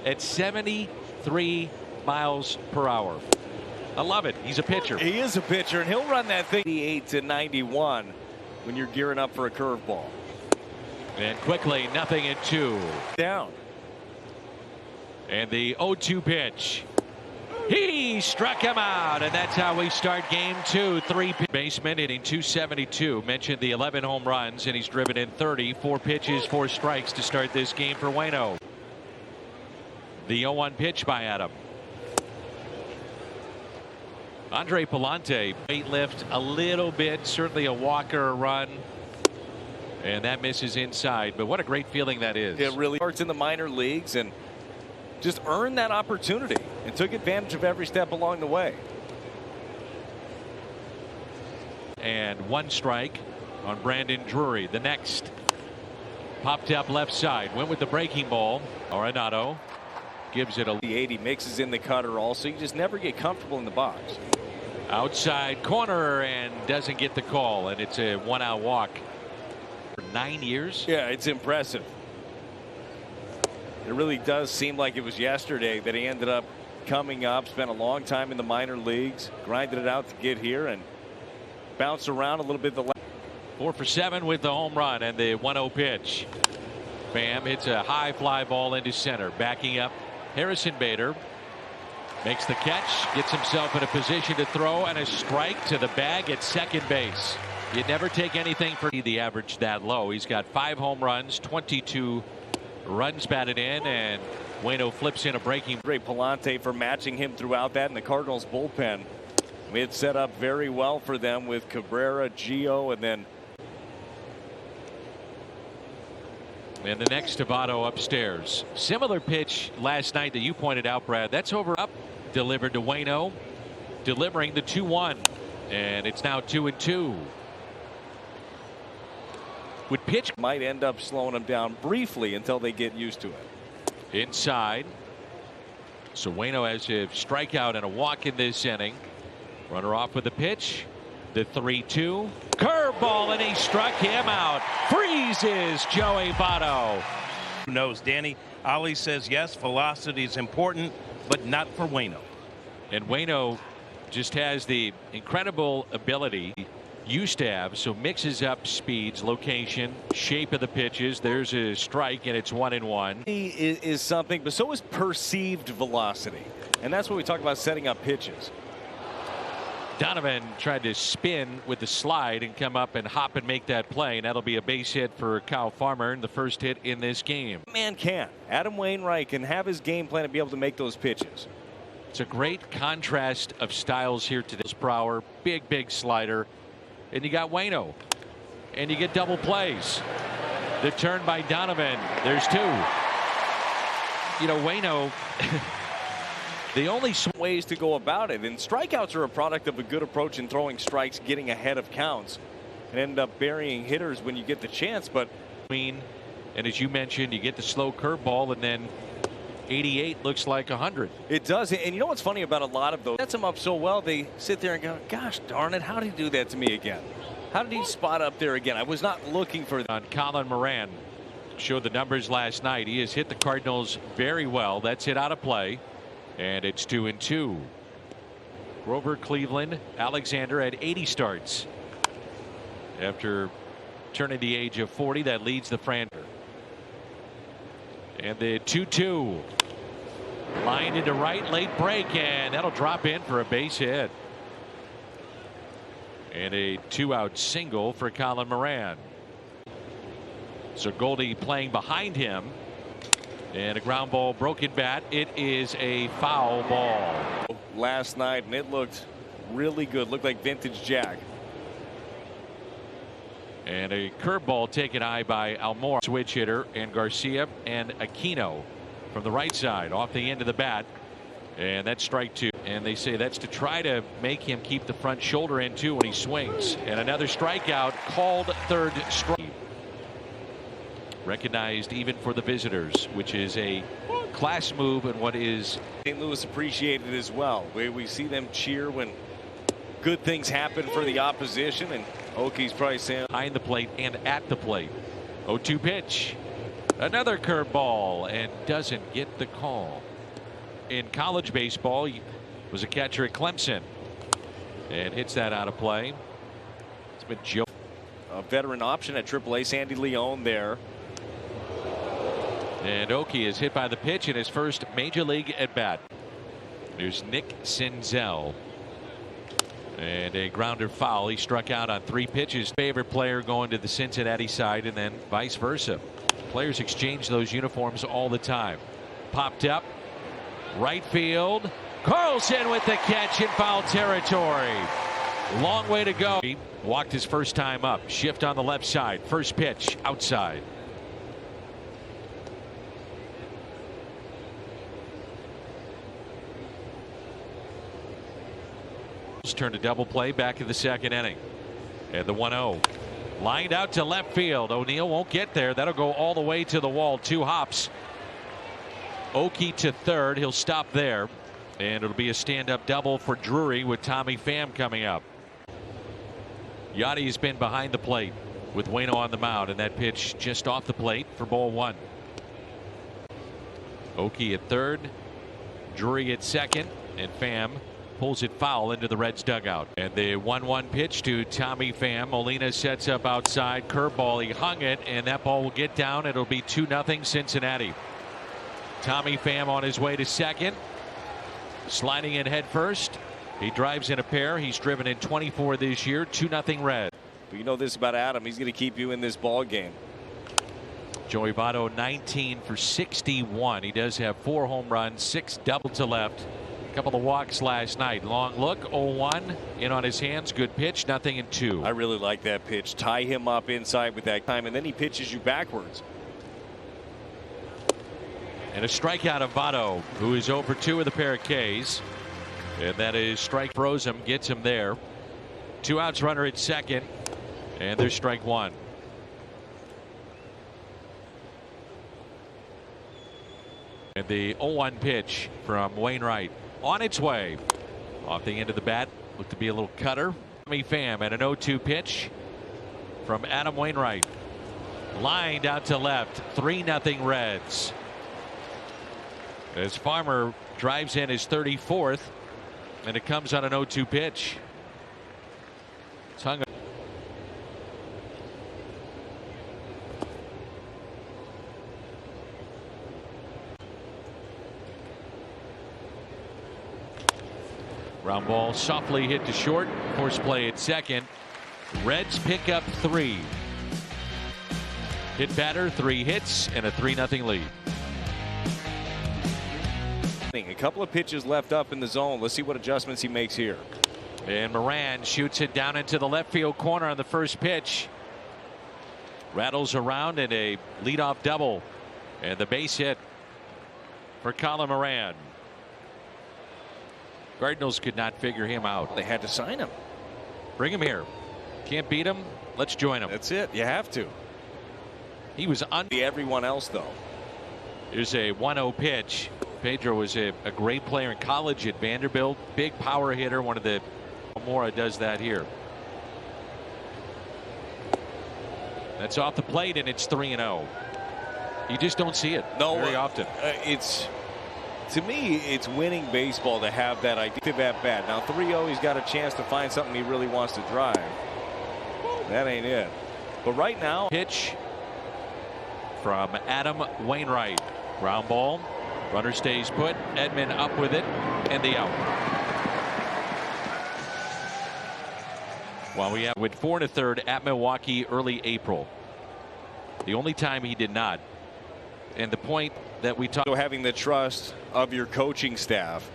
at 73 miles per hour. I love it. He's a pitcher. He is a pitcher, and he'll run that thing 88 to 91 when you're gearing up for a curveball. And quickly, 0-2. Down. And the 0-2 pitch. He struck him out, and that's how we start game two. Baseman hitting .272. Mentioned the 11 home runs, and he's driven in 30. 4 pitches, 4 strikes to start this game for Waino. The 0-1 pitch by Adam. Andre Palante, weight lift a little bit, certainly a walker, a run. And that misses inside, but what a great feeling that is. It really starts in the minor leagues and just earned that opportunity and took advantage of every step along the way. And 1 strike on Brandon Drury. The next popped up left side, went with the breaking ball. Arenado gives it a the 80, mixes in the cutter also. You just never get comfortable in the box. Outside corner and doesn't get the call, and it's a 1-out walk. For 9 years. Yeah, it's impressive. It really does seem like it was yesterday that he ended up coming up, spent a long time in the minor leagues, grinded it out to get here, and bounced around a little bit. 4 for 7 with the home run and the 1-0 pitch. Bam hits a high fly ball into center. Backing up, Harrison Bader makes the catch, gets himself in a position to throw, and a strike to the bag at second base. You never take anything for the average that low. He's got 5 home runs, 22 runs batted in, and Waino flips in a breaking. Great Palante for matching him throughout that in the Cardinals bullpen. We had set up very well for them with Cabrera, Gio, and then. And the next to Votto upstairs. Similar pitch last night that you pointed out, Brad. That's over up, delivered to Waino, delivering the 2-1, and it's now 2-2. Would pitch might end up slowing them down briefly until they get used to it. Inside. So Waino has a strikeout and a walk in this inning. Runner off with the pitch. The 3-2 curveball, and he struck him out. Freezes Joey Votto. Who knows? Danny Ali says yes, velocity is important, but not for Waino. And Waino just has the incredible ability used to have, so mixes up speeds, location, shape of the pitches. There's a strike, and it's 1-1. He is something, but so is perceived velocity, and that's what we talk about setting up pitches. Donovan tried to spin with the slide and come up and hop and make that play, and that'll be a base hit for Kyle Farmer, and the first hit in this game. Man can. Adam Wainwright can have his game plan and be able to make those pitches. It's a great contrast of styles here today. Prower, big slider. And you got Waino, and you get double plays. The turn by Donovan. There's 2. You know, Waino, the only ways to go about it, and strikeouts are a product of a good approach in throwing strikes, getting ahead of counts, and end up burying hitters when you get the chance. But and as you mentioned, you get the slow curveball, and then 88 looks like 100. It does. And you know what's funny about a lot of those? Sets them up so well, they sit there and go, gosh darn it, how did he do that to me again? How did he spot up there again? I was not looking for that. On Colin Moran, showed the numbers last night. He has hit the Cardinals very well. That's it out of play, and it's 2-2. Grover Cleveland Alexander had 80 starts after turning the age of 40. That leads the franchise. And the 2-2 lined into right, late break, and that'll drop in for a base hit. And a 2-out single for Colin Moran. So Goldie playing behind him, and a ground ball, broken bat. It is a foul ball. Last night, and it looked really good. Looked like vintage Jack. And a curveball taken high by Almora. Switch hitter, and Garcia and Aquino from the right side off the end of the bat. And that's strike 2. And they say that's to try to make him keep the front shoulder in too when he swings. And another strikeout, called third strike. Recognized even for the visitors, which is a class move, and what is St. Louis appreciated it as well. We see them cheer when good things happen for the opposition, and Oki's probably saying behind the plate and at the plate. 0-2 pitch. Another curveball and doesn't get the call. In college baseball, he was a catcher at Clemson and hits that out of play. It's been Joe. A veteran option at AAA, Sandy Leone there. And Oki is hit by the pitch in his first major league at bat. There's Nick Senzel. And a grounder foul. He struck out on 3 pitches. Favorite player going to the Cincinnati side, and then vice versa. Players exchange those uniforms all the time. Popped up. Right field. Carlson with the catch in foul territory. Long way to go. He walked his first time up. Shift on the left side. First pitch outside. Turned to double play back in the second inning. And the 1-0. Lined out to left field. O'Neill won't get there. That'll go all the way to the wall. 2 hops. Oki to third. He'll stop there. And it'll be a stand-up double for Drury with Tommy Pham coming up. Yachty's been behind the plate with Waino on the mound, and that pitch just off the plate for ball 1. Oki at third. Drury at second. And Pham pulls it foul into the Reds dugout. And the 1-1 pitch to Tommy Pham. Molina sets up outside. Curveball. He hung it, and that ball will get down. It'll be 2-0 Cincinnati. Tommy Pham on his way to second. Sliding in head first. He drives in a pair. He's driven in 24 this year. 2-0 Red. But you know this about Adam. He's going to keep you in this ball game. Joey Votto 19 for 61. He does have 4 home runs, 6 double to left. A couple of walks last night. Long look, 0-1 in on his hands. Good pitch, 0-2. I really like that pitch. Tie him up inside with that time, and then he pitches you backwards. And a strikeout of Votto, who is over 2 with a pair of Ks. And that is strike. Throws him, gets him there. 2 outs, runner at second. And there's strike 1. And the 0-1 pitch from Wainwright on its way. Off the end of the bat. Looked to be a little cutter. Tommy Pham and an 0-2 pitch from Adam Wainwright. Lined out to left. 3-0 Reds. As Farmer drives in his 34th. And it comes on an 0-2 pitch. It's hung up. Ground ball softly hit to short. Force play at second. Reds pick up 3. Hit batter, 3 hits, and a 3-0 lead. A couple of pitches left up in the zone. Let's see what adjustments he makes here. And Moran shoots it down into the left field corner on the first pitch. Rattles around and a leadoff double. And the base hit for Colin Moran. Cardinals could not figure him out. They had to sign him. Bring him here. Can't beat him. Let's join him. That's it. You have to. He was on everyone else, though. There's a 1-0 pitch. Pedro was a great player in college at Vanderbilt. Big power hitter. One of the Mora does that here. That's off the plate, and it's 3-0. You just don't see it very often. To me, it's winning baseball to have that idea at bat. Now 3-0, he's got a chance to find something he really wants to drive. That ain't it. But right now, pitch from Adam Wainwright. Ground ball. Runner stays put. Edman up with it, and the out. While we have with 4 1/3 at Milwaukee early April. The only time he did not. And the point that we talked. So having the trust of your coaching staff.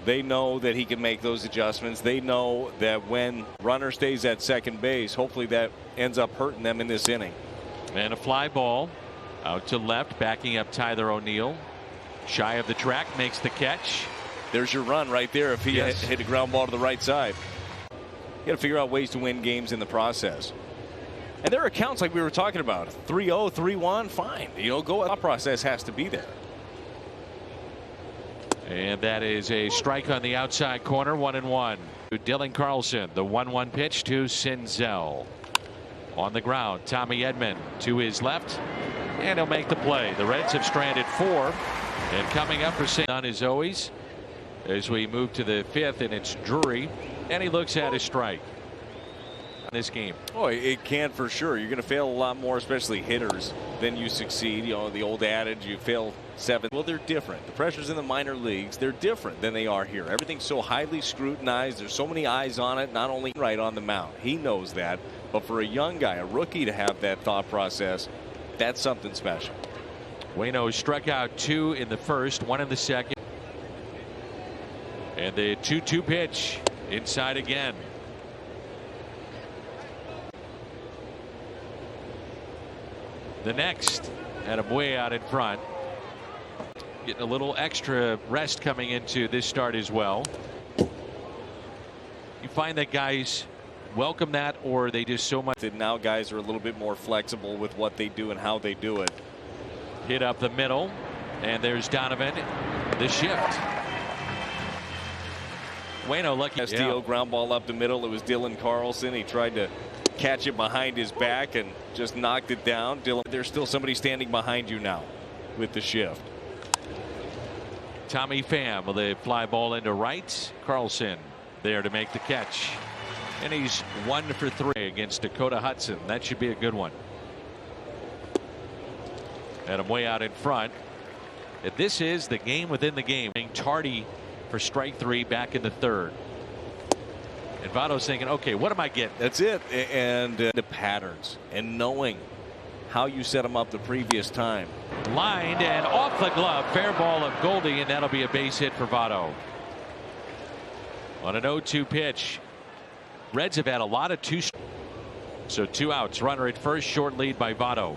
They know that he can make those adjustments. They know that when runner stays at second base, hopefully that ends up hurting them in this inning. And a fly ball out to left, backing up Tyler O'Neill. Shy of the track, makes the catch. There's your run right there if he hit a ground ball to the right side. You got to figure out ways to win games in the process. And there are accounts like we were talking about. 3-0, 3-1, fine. Go. The process has to be there. And that is a strike on the outside corner, 1-1. To Dylan Carlson, the 1-1 pitch to Senzel. On the ground, Tommy Edman to his left. and he'll make the play. The Reds have stranded 4, and coming up for St. on as always as we move to the 5th, and it's Drury, and he looks at his strike this game. Oh, it can for sure. You're going to fail a lot more, especially hitters, than you succeed. You know, the old adage, you fail 7. Well, they're different. The pressures in the minor leagues, they're different than they are here. Everything's so highly scrutinized. There's so many eyes on it, not only right on the mound. He knows that. But for a young guy, a rookie, to have that thought process, that's something special. Waino struck out 2 in the first, 1 in the second. And the 2-2 pitch inside again. The next had him way out in front. Getting a little extra rest coming into this start as well. You find that guys welcome that, or they just so much that now guys are a little bit more flexible with what they do and how they do it. Hit up the middle, and there's Donovan. The shift. Waino lucky. Castillo ground ball up the middle. It was Dylan Carlson. He tried to catch it behind his back and just knocked it down. Dylan, there's still somebody standing behind you now with the shift. Tommy Pham with a fly ball into right. Carlson there to make the catch. And he's 1 for 3 against Dakota Hudson. That should be a good one. Had him way out in front. And this is the game within the game. Tardy for strike 3 back in the 3rd. And Votto's thinking, okay, what am I getting? That's it. And the patterns and knowing how you set them up the previous time. Lined and off the glove. Fair ball of Goldie, and that'll be a base hit for Votto. On an 0-2 pitch. Reds have had a lot of 2. So 2 outs. Runner at first. Short lead by Votto.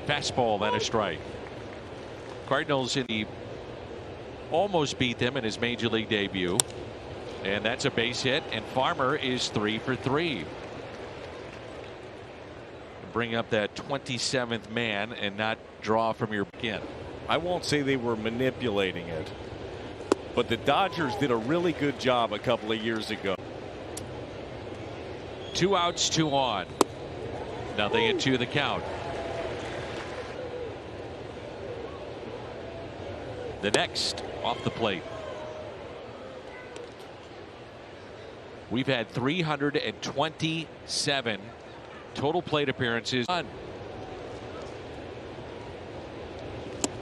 Fastball and a strike. Cardinals in the almost beat them in his major league debut. And that's a base hit, and Farmer is 3 for 3. Bring up that 27th man and not draw from your begin. I won't say they were manipulating it, but the Dodgers did a really good job a couple of years ago. 2 outs, 2 on. Nothing at 2 the count. The next off the plate. We've had 327 total plate appearances.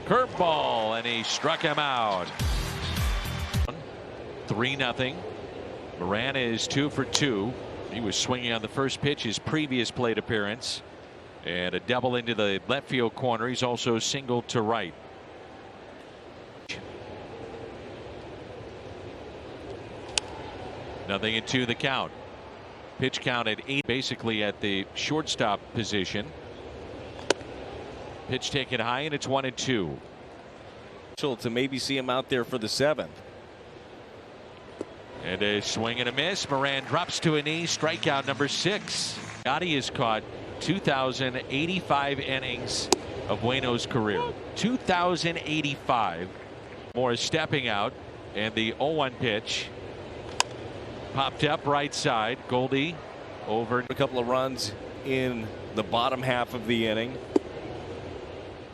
Curveball, and he struck him out. 3-0. Moran is 2 for 2. He was swinging on the first pitch his previous plate appearance, and a double into the left field corner. He's also singled to right. Nothing at 2 the count. Pitch count at 8, basically at the shortstop position. Pitch taken high, and it's 1-2. To maybe see him out there for the 7th. And a swing and a miss. Moran drops to a knee. Strikeout number 6. Gotti has caught 2,085 innings of Waino's career. 2,085. Moore is stepping out, and the 0-1 pitch. Popped up right side. Goldie over. A couple of runs in the bottom half of the inning.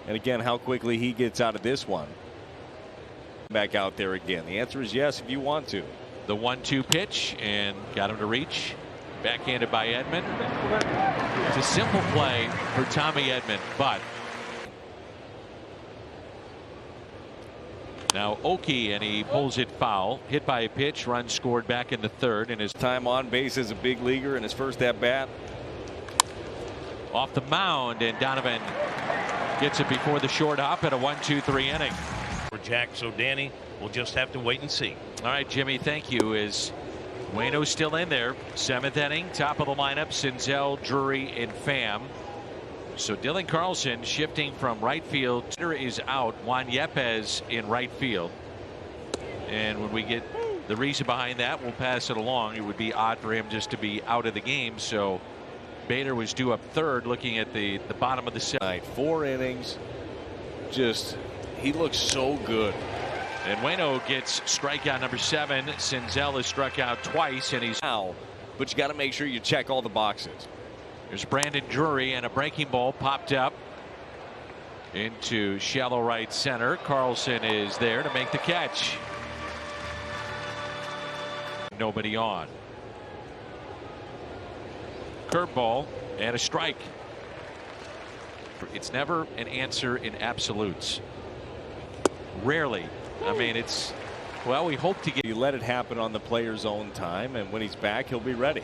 And again, how quickly he gets out of this one. Back out there again. The answer is yes, if you want to. The 1-2 pitch, and got him to reach. Backhanded by Edman. It's a simple play for Tommy Edman, but now Oki, and he pulls it foul. Hit by a pitch. Run scored back in the 3rd, and his time on base as a big leaguer in his first at bat. Off the mound, and Donovan gets it before the short hop at a 1-2-3 inning. For Jack, so Danny, we'll just have to wait and see. All right, Jimmy, thank you. Is Waino's still in there? 7th inning, top of the lineup. Senzel, Drury, and Pham. So Dylan Carlson shifting from right field. Is out. Juan Yepez in right field. And when we get the reason behind that, we'll pass it along. It would be odd for him just to be out of the game. So Bader was due up 3rd, looking at the bottom of the 7th. 4 innings. Just, he looks so good. And Waino gets strikeout number 7. Senzel has struck out twice, and he's now. But you got to make sure you check all the boxes. There's Brandon Drury, and a breaking ball popped up. into shallow right center. Carlson is there to make the catch. Nobody on. Curveball and a strike. It's never an answer in absolutes. Rarely. I mean, it's, well, we hope to get. You let it happen on the player's own time, and when he's back, he'll be ready.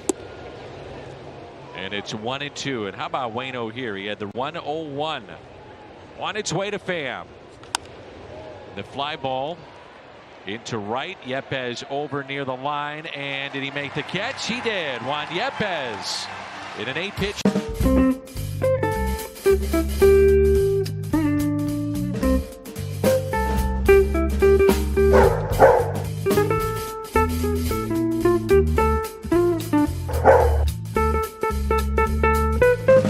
And it's 1-2. And how about Waino here? He had the 1-0-1 on its way to Pham. The fly ball into right. Yepez over near the line. And did he make the catch? He did. Juan Yepez in an 8-pitch.